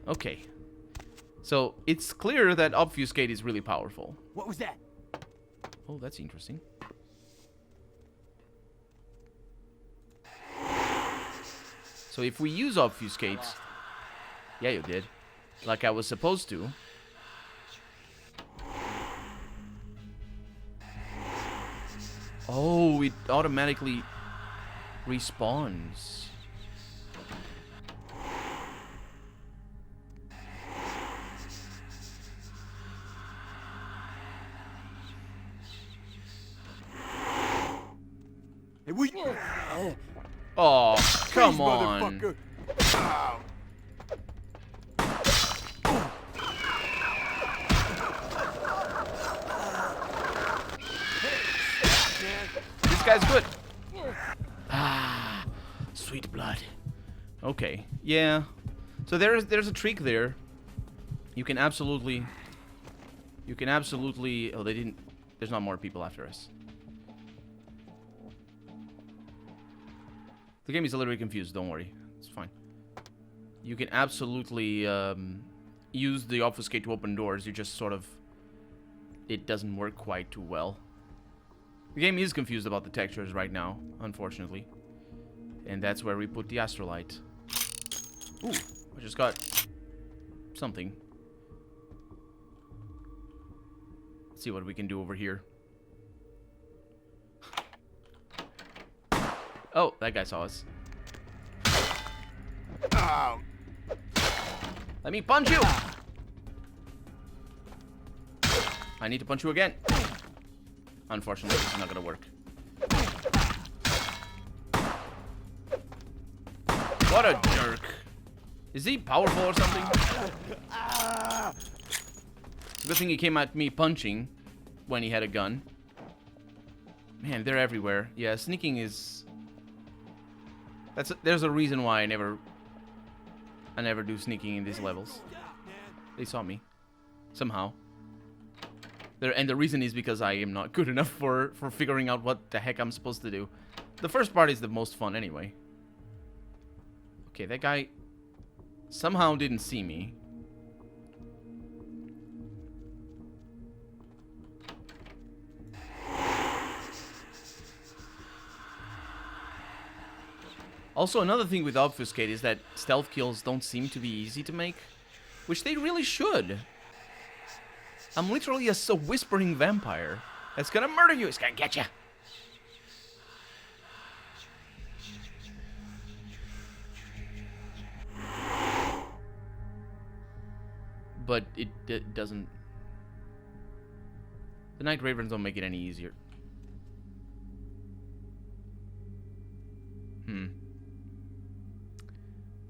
Okay. So, it's clear that Obfuscate is really powerful. What was that? Oh, that's interesting. So if we use Obfuscate... Yeah, you did. Like I was supposed to. Oh, it automatically respawns. Hey, we... Oh, come Please, on. motherfucker. Ow. This guy's good. Ah, sweet blood. Okay, yeah. So there's a trick there. You can absolutely... Oh, they didn't... There's not more people after us. The game is a little bit confused, don't worry. It's fine. You can absolutely use the obfuscate to open doors. You just sort of... It doesn't work quite too well. The game is confused about the textures right now, unfortunately. And that's where we put the astrolite. Ooh, I just got something. Let's see what we can do over here. Oh, that guy saw us. Ow. Let me punch you! I need to punch you again. Unfortunately, this is not gonna work. What a jerk. Is he powerful or something? It's a good thing he came at me punching when he had a gun. Man, they're everywhere. Yeah, sneaking is... There's a reason why I never do sneaking in these levels. They saw me. Somehow. And the reason is because I am not good enough for figuring out what the heck I'm supposed to do. The first part is the most fun anyway. Okay, that guy somehow didn't see me. Also, another thing with Obfuscate is that stealth kills don't seem to be easy to make, which they really should. I'm literally a whispering vampire that's gonna murder you. It's gonna get you. But it doesn't... The Night Ravens don't make it any easier.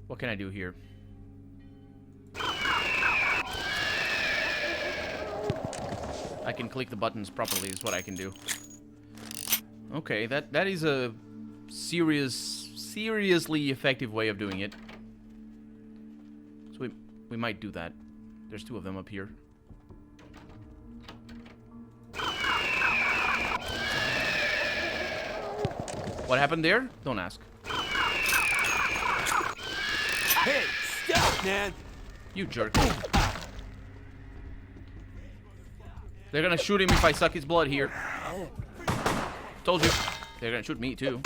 What can I do here? I can click the buttons properly is what I can do. Okay, that is a seriously effective way of doing it. So we might do that. There's two of them up here. What happened there? Don't ask. Hey, stop, man! You jerk. They're gonna shoot him if I suck his blood here. Told you. They're gonna shoot me too.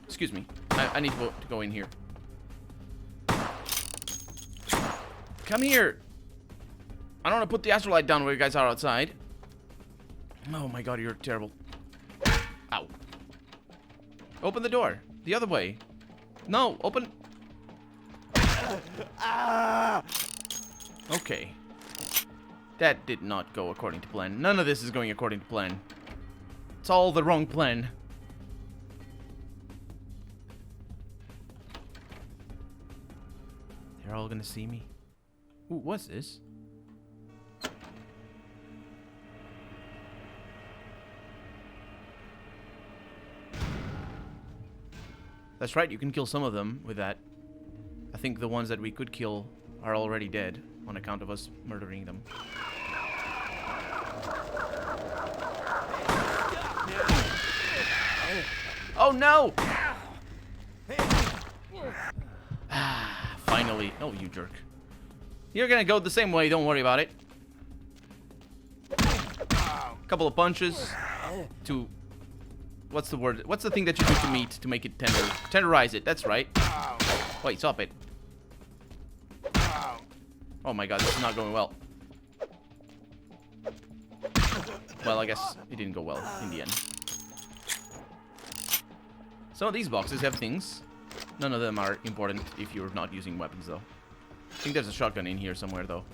Excuse me. I need to go in here. Come here. I don't want to put the astrolite down where you guys are outside. Oh my god, you're terrible. Ow. Open the door. The other way. No, open. Okay. That did not go according to plan. None of this is going according to plan. It's all the wrong plan. They're all gonna see me. Ooh, what's this? That's right, you can kill some of them with that. I think the ones that we could kill are already dead on account of us murdering them. Oh no! Ah, finally. finally... Oh, you jerk. You're gonna go the same way, don't worry about it. Couple of punches to... What's the word? What's the thing that you do to meat to make it tender? Tenderize it, that's right. Wait, stop it. Oh my god, this is not going well. Well, I guess it didn't go well in the end. Some of these boxes have things. None of them are important if you're not using weapons, though. I think there's a shotgun in here somewhere, though.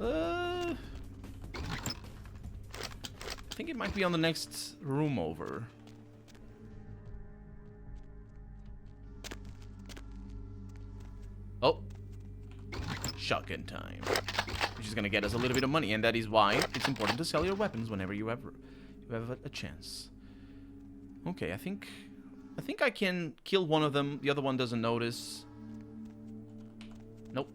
I think it might be on the next room over. Oh. Shotgun time. Which is going to get us a little bit of money, and that is why it's important to sell your weapons whenever you have a chance. Okay, I think I can kill one of them. The other one doesn't notice. Nope.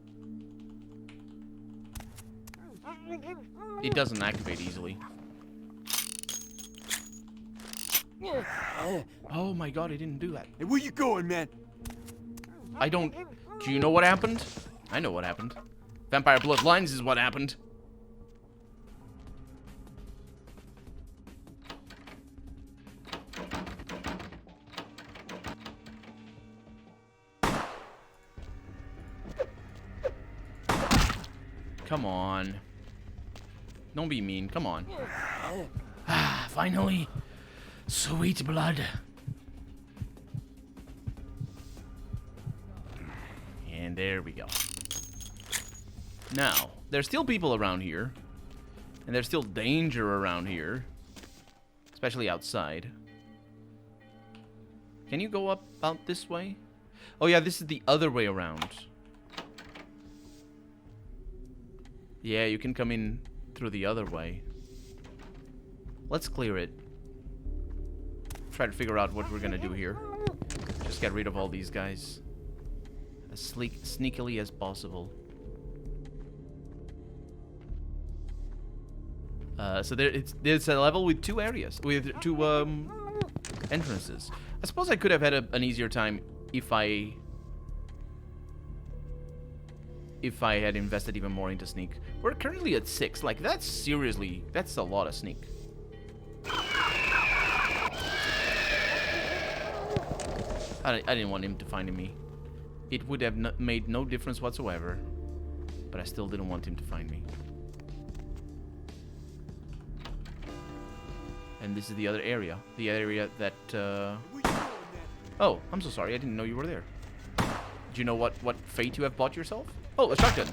It doesn't activate easily. Oh my god, it didn't do that. Hey, where you going, man? I don't... Do you know what happened? I know what happened. Vampire Bloodlines is what happened. Come on. Don't be mean. Come on. Ah, finally. Sweet blood. And there we go. Now, there's still people around here. And there's still danger around here. Especially outside. Can you go up out this way? Oh yeah, this is the other way around. Yeah, you can come in through the other way. Let's clear it. Try to figure out what we're gonna do here. Just get rid of all these guys. As sneakily as possible. So there's a level with two areas, with two entrances. I suppose I could have had an easier time if I had invested even more into sneak. We're currently at 6. Like, that's a lot of sneak. I didn't want him to find me. It would have made no difference whatsoever. But I still didn't want him to find me. And this is the other area. The area that... Oh, I'm so sorry. I didn't know you were there. Do you know what fate you have bought yourself? Oh, a shotgun.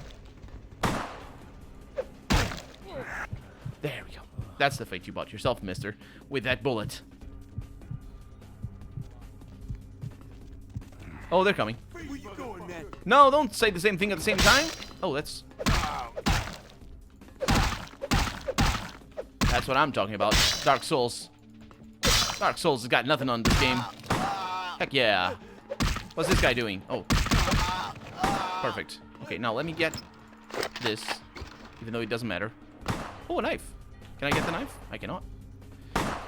There we go. That's the fate you bought yourself, mister. With that bullet. Oh, they're coming. Where you going, man? No, don't say the same thing at the same time. Oh, that's what I'm talking about. Dark Souls. Dark Souls has got nothing on this game. Heck yeah. What's this guy doing? Oh. Perfect. Okay, now let me get this, even though it doesn't matter. Oh, a knife. Can I get the knife? I cannot.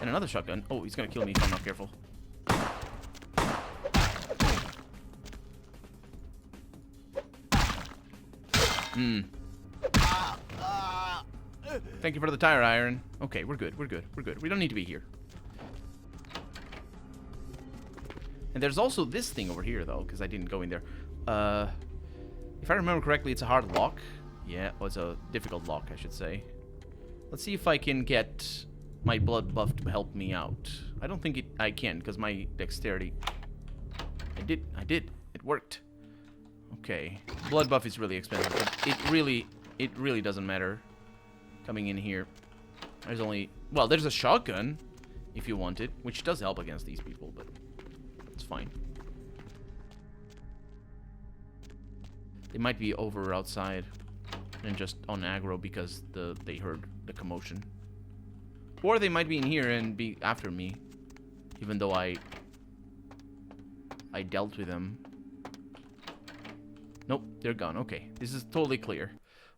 And another shotgun. Oh, he's gonna kill me if I'm not careful. Thank you for the tire iron. Okay, we're good. We're good. We're good. We don't need to be here. And there's also this thing over here, though, because I didn't go in there. If I remember correctly, it's a hard lock. Yeah, well, it's a difficult lock, I should say. Let's see if I can get my blood buff to help me out. I don't think I can, because my dexterity... I did. It worked. Okay. Blood buff is really expensive, but it really doesn't matter. Coming in here. There's only... Well, there's a shotgun, if you want it, which does help against these people, but it's fine. They might be over outside and just on aggro because they heard the commotion. Or they might be in here and be after me, even though I dealt with them. Nope, they're gone. Okay, this is totally clear.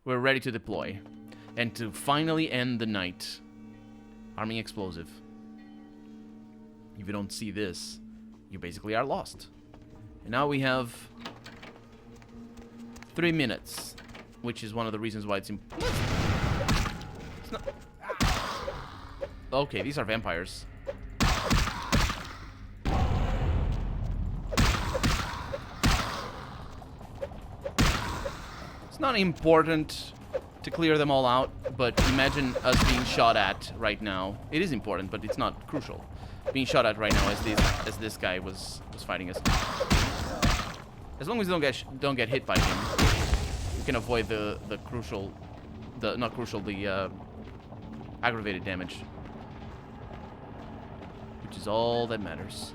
We're ready to deploy. And to finally end the night. Arming explosive. If you don't see this, you basically are lost. And now we have 3 minutes, which is one of the reasons why it's not... Okay, these are vampires. It's not important to clear them all out, but imagine us being shot at right now. It is important, but it's not crucial. Being shot at right now as this guy was fighting us. As long as we don't get hit by him, we can avoid the aggravated damage, which is all that matters.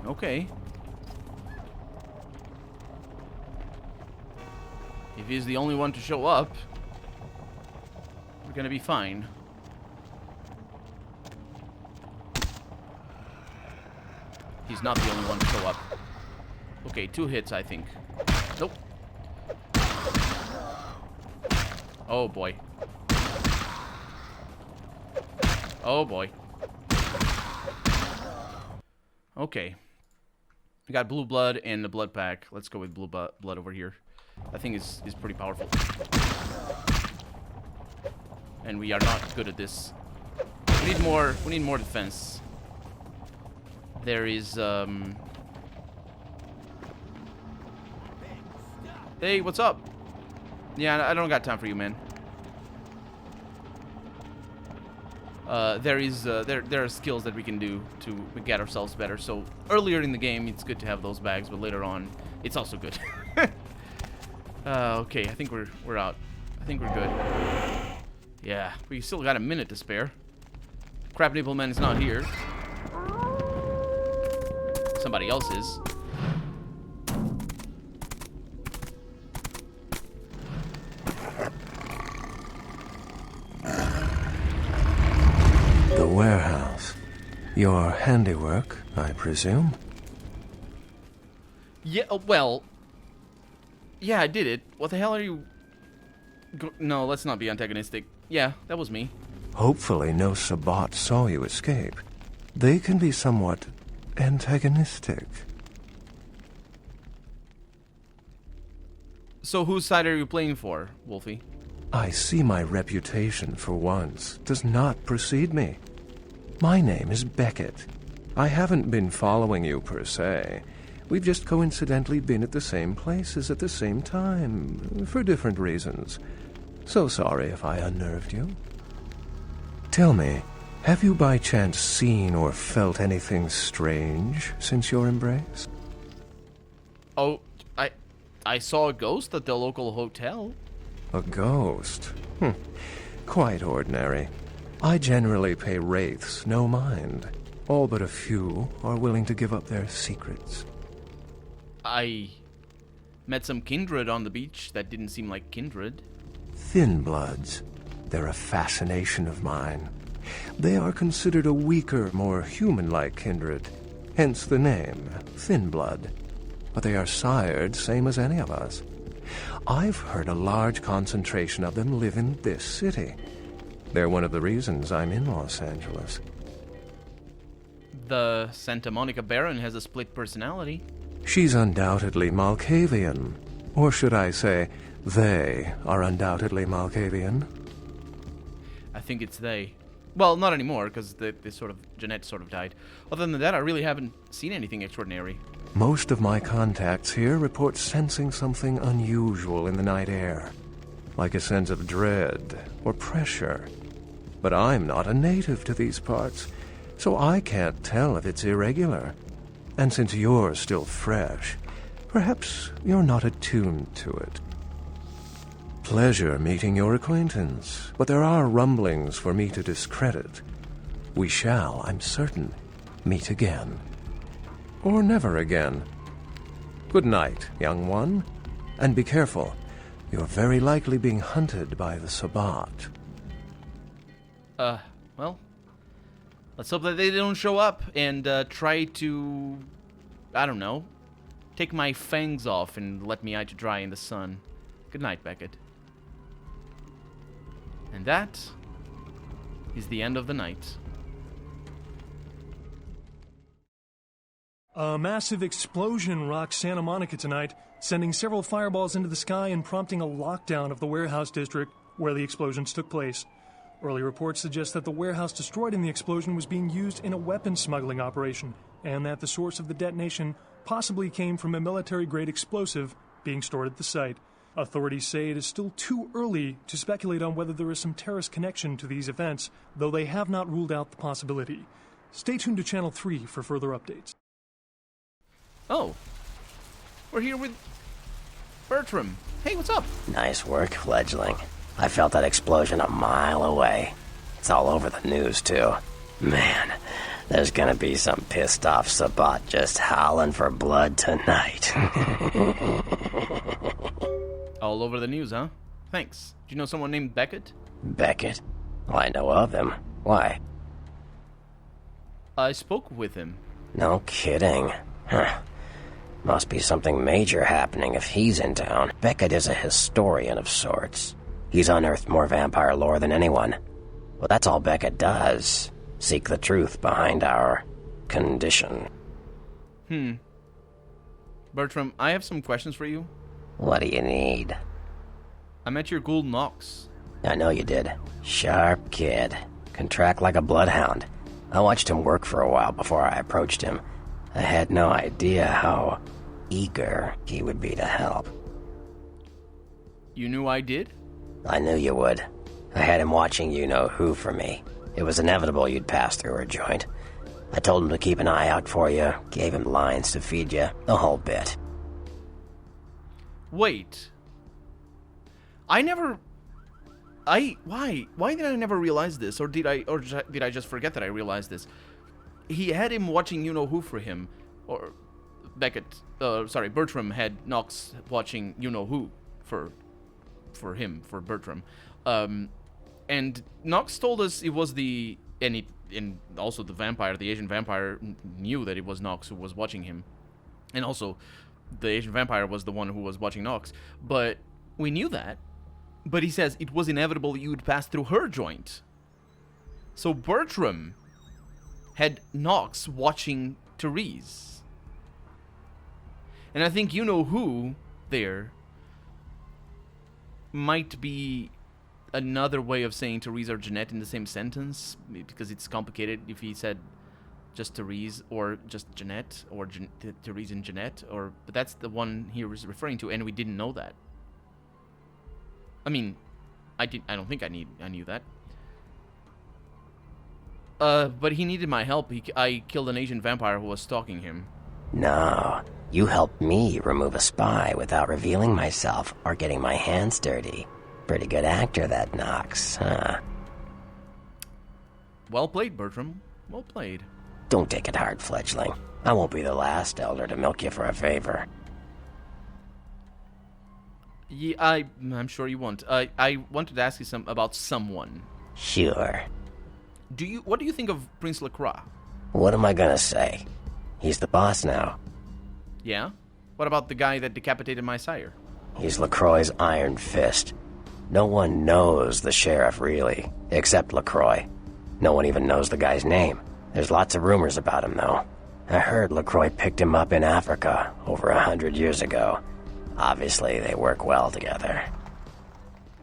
Okay. If he's the only one to show up, we're gonna be fine. He's not the only one to show up. Okay, 2 hits, I think. Nope. Oh boy. Oh boy. Okay. We got blue blood and the blood pack. Let's go with blue blood over here. That thing is pretty powerful. And we are not good at this. We need more defense. There is Hey, what's up? Yeah, I don't got time for you, man. There are skills that we can do to get ourselves better. So earlier in the game, it's good to have those bags, but later on, it's also good. Okay, I think we're out. I think we're good. Yeah, we still got a minute to spare. Crab Nipple Man is not here. Somebody else is. The warehouse. Your handiwork, I presume? Yeah, well... Yeah, I did it. What the hell are you... No, let's not be antagonistic. Yeah, that was me. Hopefully no Sabbat saw you escape. They can be somewhat antagonistic. So whose side are you playing for, Wolfie? I see my reputation, for once, does not precede me. My name is Beckett. I haven't been following you, per se. We've just coincidentally been at the same places at the same time, for different reasons. So sorry if I unnerved you. Tell me, have you by chance seen or felt anything strange since your embrace? Oh, I saw a ghost at the local hotel. A ghost? Quite ordinary. I generally pay wraiths no mind. All but a few are willing to give up their secrets. I met some kindred on the beach that didn't seem like kindred. Thin bloods. They're a fascination of mine. They are considered a weaker, more human-like kindred. Hence the name, Thin Blood. But they are sired same as any of us. I've heard a large concentration of them live in this city. They're one of the reasons I'm in Los Angeles. The Santa Monica Baron has a split personality. She's undoubtedly Malkavian. Or should I say, they are undoubtedly Malkavian. I think it's they. Well, not anymore, because Jeanette sort of died. Other than that, I really haven't seen anything extraordinary. Most of my contacts here report sensing something unusual in the night air, like a sense of dread or pressure. But I'm not a native to these parts, so I can't tell if it's irregular. And since you're still fresh, perhaps you're not attuned to it. Pleasure meeting your acquaintance, but there are rumblings for me to discredit. We shall, I'm certain, meet again. Or never again. Good night, young one. And be careful. You're very likely being hunted by the Sabbat. Well, let's hope that they don't show up and try to, I don't know, take my fangs off and let me out to dry in the sun. Good night, Beckett. And that is the end of the night. A massive explosion rocked Santa Monica tonight, sending several fireballs into the sky and prompting a lockdown of the warehouse district where the explosions took place. Early reports suggest that the warehouse destroyed in the explosion was being used in a weapons smuggling operation, and that the source of the detonation possibly came from a military-grade explosive being stored at the site. Authorities say it is still too early to speculate on whether there is some terrorist connection to these events, though they have not ruled out the possibility. Stay tuned to Channel 3 for further updates. Oh. We're here with Bertram. Hey, what's up? Nice work, fledgling. I felt that explosion a mile away. It's all over the news, too. Man, there's gonna be some pissed-off Sabat just howling for blood tonight. All over the news, huh? Thanks. Do you know someone named Beckett? Beckett? Well, I know of him. Why? I spoke with him. No kidding. Huh. Must be something major happening if he's in town. Beckett is a historian of sorts. He's unearthed more vampire lore than anyone. Well, that's all Beckett does. Seek the truth behind our condition. Bertram, I have some questions for you. What do you need? I met your ghoul Nox. I know you did. Sharp kid. Can track like a bloodhound. I watched him work for a while before I approached him. I had no idea how eager he would be to help. You knew I did? I knew you would. I had him watching you-know-who for me. It was inevitable you'd pass through her joint. I told him to keep an eye out for you, gave him lines to feed you, the whole bit. Wait. Why did I never realize this? Or did I just forget that I realized this? He had him watching you-know-who for him. Or Bertram had Nox watching you-know-who for Bertram. And Nox told us it was and also the Asian vampire knew that it was Nox who was watching him. And also, the Asian vampire was the one who was watching Nox. But we knew that. But he says it was inevitable you would pass through her joint. So Bertram had Nox watching Therese. And I think you-know-who there might be another way of saying Therese or Jeanette in the same sentence, because it's complicated if he said just Therese or just Jeanette or Therese and Jeanette, but that's the one he was referring to, and we didn't know that. I mean, I don't think I knew that. But he needed my help. I killed an Asian vampire who was stalking him. No, you helped me remove a spy without revealing myself or getting my hands dirty. Pretty good actor, that Nox, huh? Well played, Bertram. Well played. Don't take it hard, fledgling. I won't be the last elder to milk you for a favor. Yeah, I'm sure you won't. I wanted to ask you about someone. Sure. What do you think of Prince Lacroix? What am I gonna say? He's the boss now. Yeah? What about the guy that decapitated my sire? He's Lacroix's iron fist. No one knows the sheriff, really, except Lacroix. No one even knows the guy's name. There's lots of rumors about him, though. I heard Lacroix picked him up in Africa over 100 years ago. Obviously, they work well together.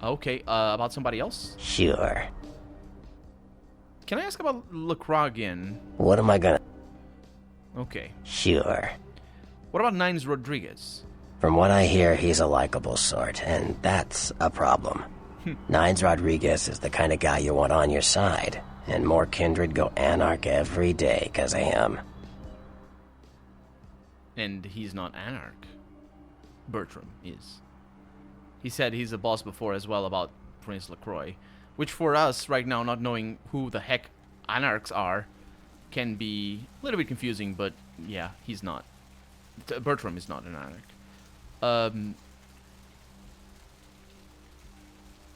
Okay, about somebody else? Sure. Can I ask about Lacroix again? What am I gonna... Okay. Sure. What about Nines Rodriguez? From what I hear, he's a likable sort, and that's a problem. Nines Rodriguez is the kind of guy you want on your side, and more kindred go anarch every day because of him. And he's not anarch. Bertram is. He said he's a boss before as well about Prince Lacroix, which for us right now, not knowing who the heck anarchs are, can be a little bit confusing, but yeah, he's not. Bertram is not an anarch.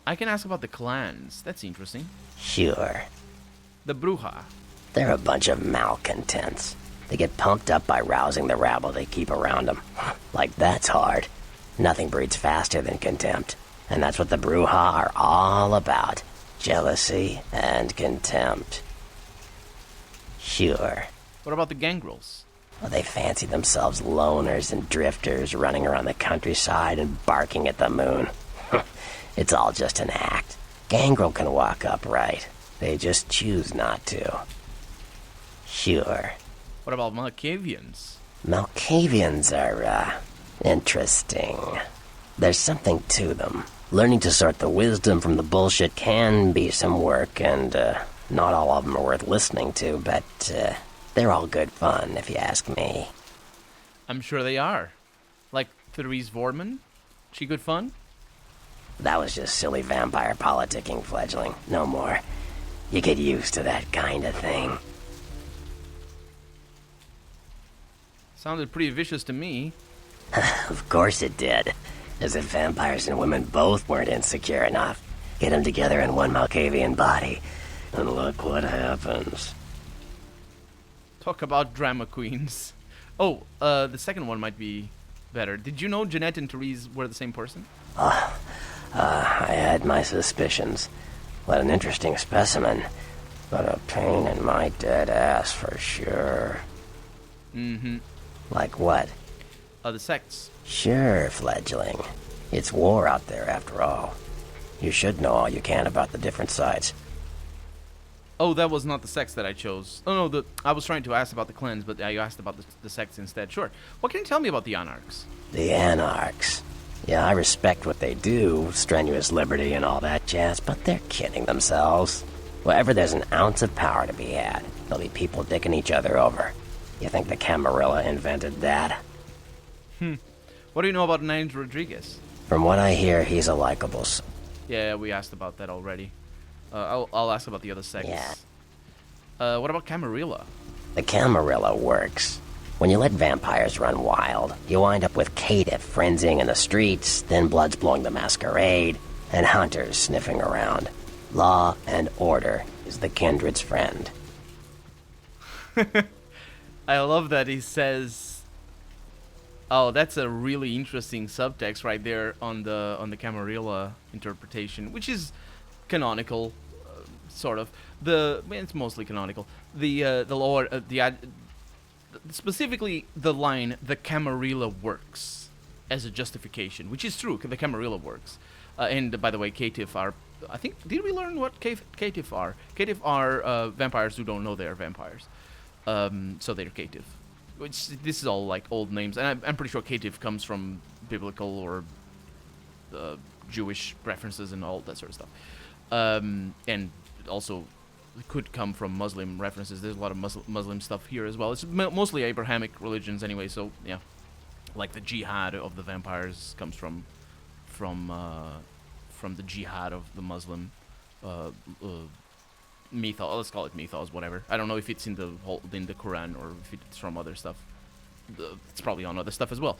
I can ask about the clans. That's interesting. Sure. The Bruja. They're a bunch of malcontents. They get pumped up by rousing the rabble they keep around them. Like, that's hard. Nothing breeds faster than contempt. And that's what the Bruja are all about. Jealousy and contempt. Sure. What about the Gangrels? Well, they fancy themselves loners and drifters running around the countryside and barking at the moon. It's all just an act. Gangrel can walk upright. They just choose not to. Sure. What about Malkavians? Malkavians are, interesting. There's something to them. Learning to sort the wisdom from the bullshit can be some work, and, not all of them are worth listening to, but, they're all good fun, if you ask me. I'm sure they are. Like Therese Vorman? She good fun? That was just silly vampire politicking, fledgling. No more. You get used to that kind of thing. Sounded pretty vicious to me. Of course it did. As if vampires and women both weren't insecure enough. Get them together in one Malkavian body, and look what happens. Talk about drama queens. Oh, the second one might be better. Did you know Jeanette and Therese were the same person? I had my suspicions. What an interesting specimen. But a pain in my dead ass for sure. Mm-hmm. Like what? The sects. Sure, fledgling. It's war out there after all. You should know all you can about the different sides. Oh, that was not the sects that I chose. Oh, no, I was trying to ask about the clans, but you asked about the sects instead. Sure. What can you tell me about the Anarchs? The Anarchs. Yeah, I respect what they do, strenuous liberty and all that jazz, but they're kidding themselves. Wherever there's an ounce of power to be had, there'll be people dicking each other over. You think the Camarilla invented that? What do you know about Nines Rodriguez? From what I hear, he's a likable Yeah, we asked about that already. I'll ask about the other sects. Yeah. What about Camarilla? The Camarilla works. When you let vampires run wild, you wind up with caitiff frenzying in the streets, then bloods blowing the Masquerade, and hunters sniffing around. Law and order is the kindred's friend. I love that he says... Oh, that's a really interesting subtext right there on the Camarilla interpretation, which is canonical, sort of. It's mostly canonical. The Lord, specifically the line "the Camarilla works" as a justification, which is true. The Camarilla works, and by the way, caitiff are. I think did we learn what caitiff are? Caitiff are vampires who don't know they're vampires, so they're caitiff. Which this is all like old names, and I'm pretty sure caitiff comes from biblical or Jewish references and all that sort of stuff, and also could come from Muslim references. There's a lot of Muslim stuff here as well. It's mostly Abrahamic religions anyway, so yeah, like the jihad of the vampires comes from the jihad of the Muslim mythos. Let's call it mythos, whatever. I don't know if it's in the Quran or if it's from other stuff. It's probably on other stuff as well.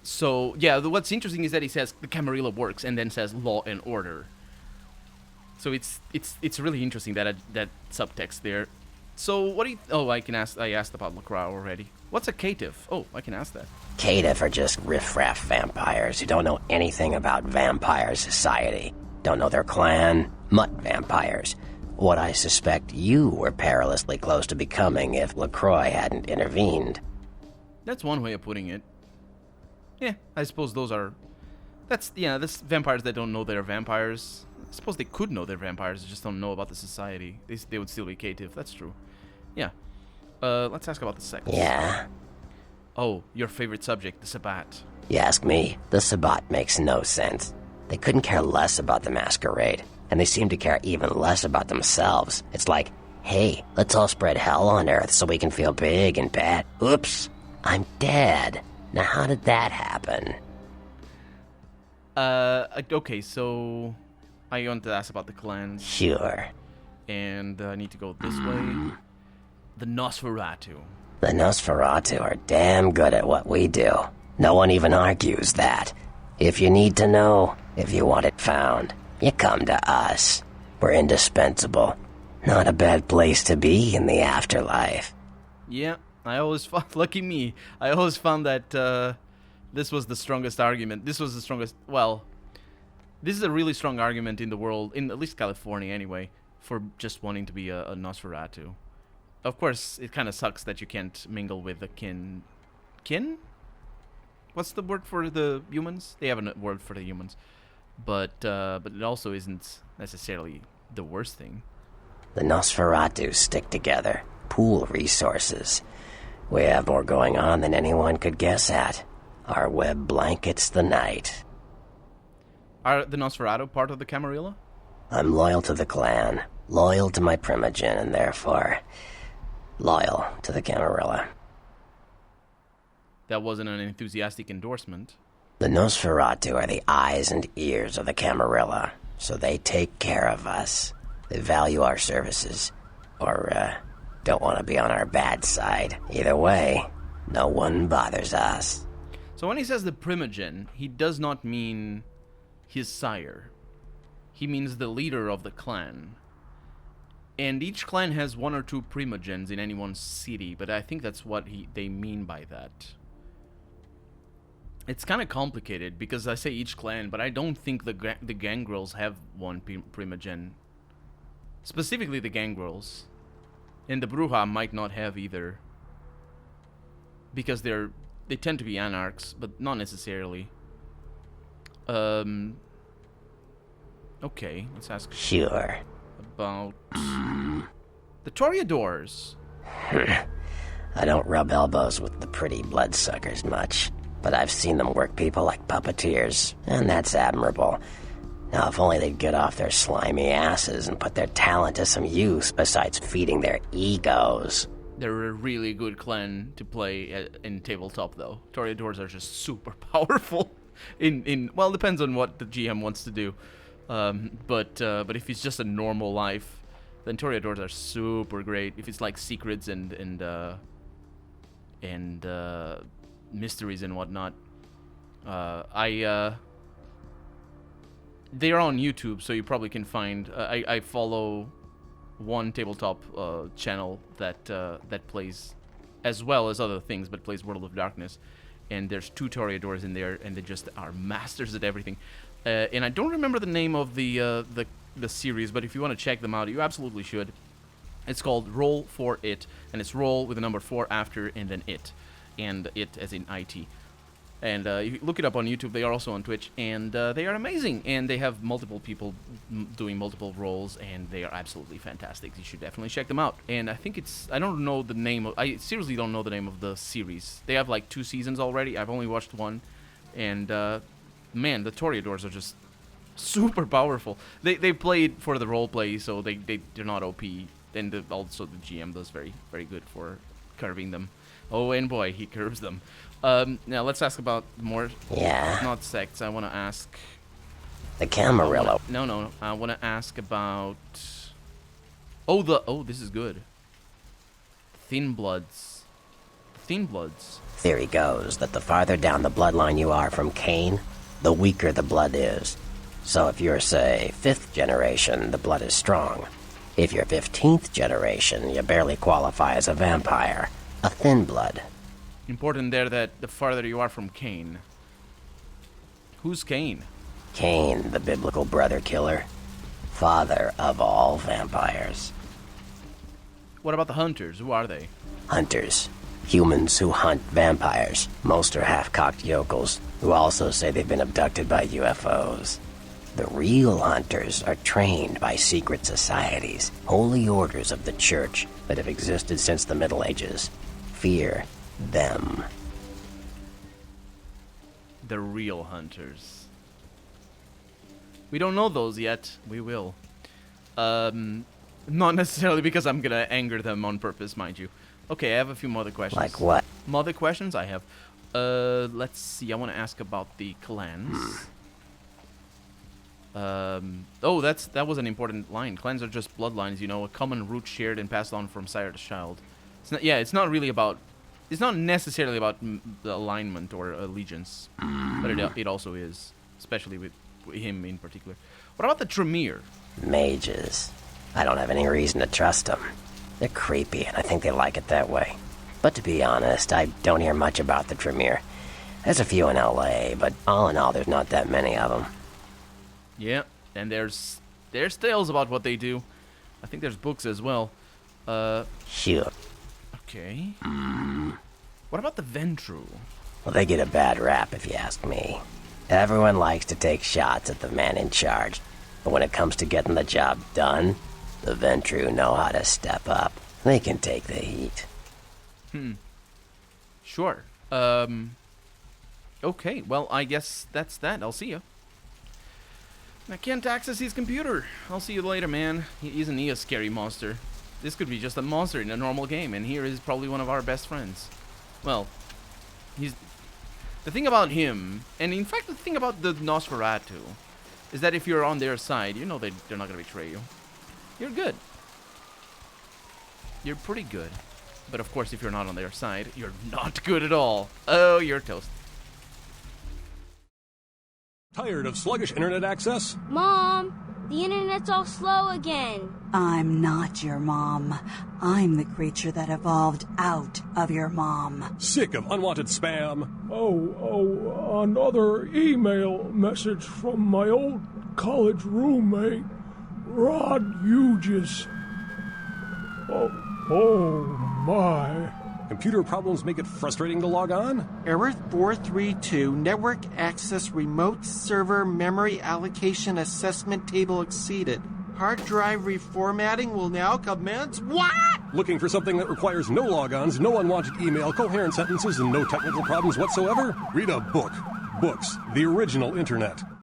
So yeah, what's interesting is that he says the Camarilla works and then says law and order. So it's really interesting that subtext there. So what do you? Oh, I asked about LaCroix already. What's a caitiff? Oh, I can ask that. Caitiff are just riffraff vampires who don't know anything about vampire society. Don't know their clan. Mutt vampires. What I suspect you were perilously close to becoming if LaCroix hadn't intervened. That's one way of putting it. Yeah, I suppose that's vampires that don't know they're vampires. I suppose they could know they're vampires, they just don't know about the society. They would still be caitiff, that's true. Yeah. Let's ask about the sex. Yeah? Oh, your favorite subject, the Sabbat. You ask me, the Sabbat makes no sense. They couldn't care less about the Masquerade, and they seem to care even less about themselves. It's like, hey, let's all spread hell on Earth so we can feel big and bad. Oops, I'm dead. Now how did that happen? Okay, so I want to ask about the clans. Sure. And I need to go this way. The Nosferatu. The Nosferatu are damn good at what we do. No one even argues that. If you need to know, if you want it found, you come to us. We're indispensable. Not a bad place to be in the afterlife. Yeah, I always found, lucky me, I always found that this was the strongest argument. This is a really strong argument in the world, in at least California anyway, for just wanting to be a Nosferatu. Of course, it kind of sucks that you can't mingle with the kin. Kin? What's the word for the humans? They have a word for the humans, but it also isn't necessarily the worst thing. The Nosferatu stick together, pool resources. We have more going on than anyone could guess at. Our web blankets the night. Are the Nosferatu part of the Camarilla? I'm loyal to the clan, loyal to my primogen, and therefore loyal to the Camarilla. That wasn't an enthusiastic endorsement. The Nosferatu are the eyes and ears of the Camarilla, so they take care of us. They value our services, or don't want to be on our bad side. Either way, no one bothers us. So when he says the primogen, he does not mean his sire. He means the leader of the clan. And each clan has one or two primogens in any one city, but I think that's what they mean by that. It's kind of complicated, because I say each clan, but I don't think the gangrels have one primogen. Specifically the gangrels. And the Bruja might not have either. Because they tend to be anarchs, but not necessarily. Okay, let's ask Sure. about the Toreadors. I don't rub elbows with the pretty bloodsuckers much, but I've seen them work people like puppeteers, and that's admirable. Now, if only they'd get off their slimy asses and put their talent to some use besides feeding their egos. They're a really good clan to play in tabletop, though. Toreadors are just super powerful. Well, it depends on what the GM wants to do. But if it's just a normal life, then Toreadors are super great. If it's like secrets and mysteries and whatnot, they are on YouTube, so you probably can find. I follow one tabletop channel that plays, as well as other things, but plays World of Darkness, and there's 2 Toreadors in there, and they just are masters at everything. And I don't remember the name of the series, but if you want to check them out, you absolutely should. It's called Roll for It, and it's roll with the number 4 after, and then it, and it as in IT. And you look it up on YouTube. They are also on Twitch, and they are amazing. And they have multiple people doing multiple roles, and they are absolutely fantastic. You should definitely check them out. And I think I don't know the name of. I seriously don't know the name of the series. They have like 2 seasons already. I've only watched 1, and man, the Toreadors are just super powerful. They played for the role play, so they're not OP. And also the GM does very very good for curving them. Oh, and boy, he curves them. Now let's ask about more. Yeah. Not sects. I want to ask. The Camarilla. No. I want to ask about. This is good. Thin Bloods. Theory goes that the farther down the bloodline you are from Cain, the weaker the blood is. So if you're, say, 5th generation, the blood is strong. If you're 15th generation, you barely qualify as a vampire. A thin blood. Important there that the farther you are from Cain. Who's Cain? Cain, the biblical brother killer. Father of all vampires. What about the hunters? Who are they? Hunters. Humans who hunt vampires. Most are half-cocked yokels, who also say they've been abducted by UFOs. The real hunters are trained by secret societies, holy orders of the church that have existed since the Middle Ages. Fear them. The real hunters. We don't know those yet. We will. Not necessarily because I'm gonna anger them on purpose, mind you. Okay, I have a few other questions. Like what? Other questions I have. Let's see. I want to ask about the clans. That was an important line. Clans are just bloodlines, a common root shared and passed on from sire to child. It's not necessarily about the alignment or allegiance, but it also is, especially with him in particular. What about the Tremere? Mages. I don't have any reason to trust them. They're creepy, and I think they like it that way. But to be honest, I don't hear much about the Tremere. There's a few in LA, but all in all, there's not that many of them. Yeah, and there's tales about what they do. I think there's books as well. Shoot. Okay. What about the Ventru? Well, they get a bad rap if you ask me. Everyone likes to take shots at the man in charge. But when it comes to getting the job done, the Ventru know how to step up. They can take the heat. Sure. Okay, well, I guess that's that. I'll see you. I can't access his computer. I'll see you later, man. Isn't he a scary monster? This could be just a monster in a normal game, and here is probably one of our best friends. Well, he's... The thing about him, and in fact the thing about the Nosferatu, is that if you're on their side, you know they're not going to betray you. You're good. You're pretty good. But of course, if you're not on their side, you're not good at all. Oh, you're toast. Tired of sluggish internet access? Mom, the internet's all slow again. I'm not your mom. I'm the creature that evolved out of your mom. Sick of unwanted spam? Another email message from my old college roommate, Rod Hughes. Oh my. Computer problems make it frustrating to log on? Error 432, network access remote server memory allocation assessment table exceeded. Hard drive reformatting will now commence. What? Looking for something that requires no logons, no unwanted email, coherent sentences, and no technical problems whatsoever? Read a book. Books, the original internet.